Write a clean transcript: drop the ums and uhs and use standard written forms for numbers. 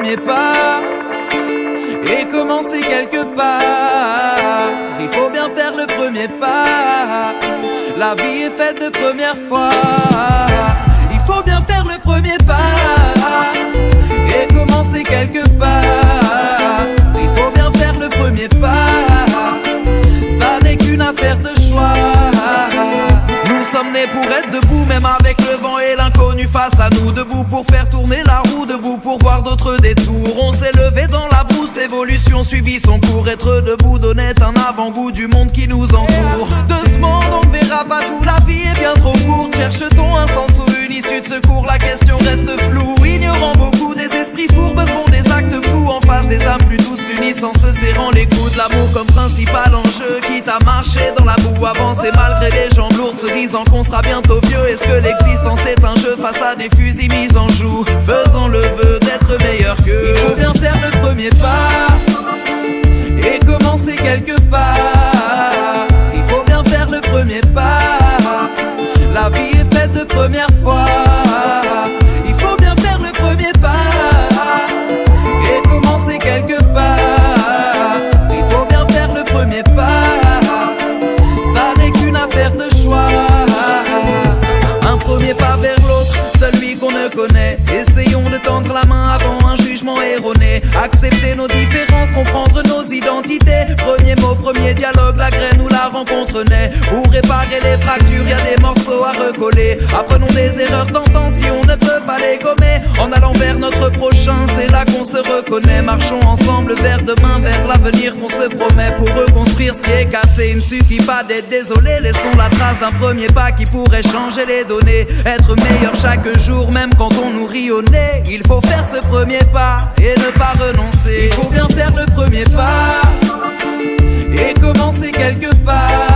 premier pas et commencer quelque part. Il faut bien faire le premier pas. La vie est faite de premières fois. Il faut bien faire le premier pas et commencer quelque part. Il faut bien faire le premier pas. Ça n'est qu'une affaire de choix. Nous sommes nés pour être debout, même avec le vent et l'inconnu face à nous. Debout pour faire tourner la roue, debout pour voir d'autres détours. On s'est levé dans la brousse, l'évolution suivit son cours. Être debout donnait un avant-goût du monde qui nous entoure. De ce monde on ne verra pas tout, la vie est bien trop courte. Cherche-t-on un sens ou une issue de secours? La question reste floue, ignorant beaucoup. Des esprits fourbes font des actes fous en face des âmes plus douces, unissent en se serrant les coudes. L'amour comme principal enjeu, quitte à marcher dans la boue, avancer malgré les jambes lourdes, se disant qu'on sera bientôt vieux. Est-ce que l'existence est un jeu face à des fusils mis en joue, faisant le vœu d'être meilleur qu'eux? Il faut bien faire le premier pas et commencer quelque part. Il faut bien faire le premier pas. La vie est faite de premières fois. Il faut bien faire le premier pas et commencer quelque part. Il faut bien faire le premier pas. Ça n'est qu'une affaire de choix. Un premier pas vers l'autre, celui qu'on ne connaît. Essayons de tendre la main avant un jugement erroné. Accepter nos différences, comprendre nos identités. Premier mot, premier dialogue, la graine où la rencontre naît. Pour réparer les fractures, y a des morceaux à recoller. Apprenons des erreurs d'antan si on ne peut pas les gommer. En allant vers notre prochain, c'est là qu'on se reconnaît. Marchons ensemble vers demain, vers l'avenir qu'on se promet. Pour reconstruire ce qui est cassé, il ne suffit pas d'être désolé. Laissons la trace d'un premier pas qui pourrait changer les données. Être meilleur chaque jour, même quand on nous rit au nez. Il faut faire ce premier pas et ne pas renoncer. Il faut bien faire le premier pas et commencer quelque part.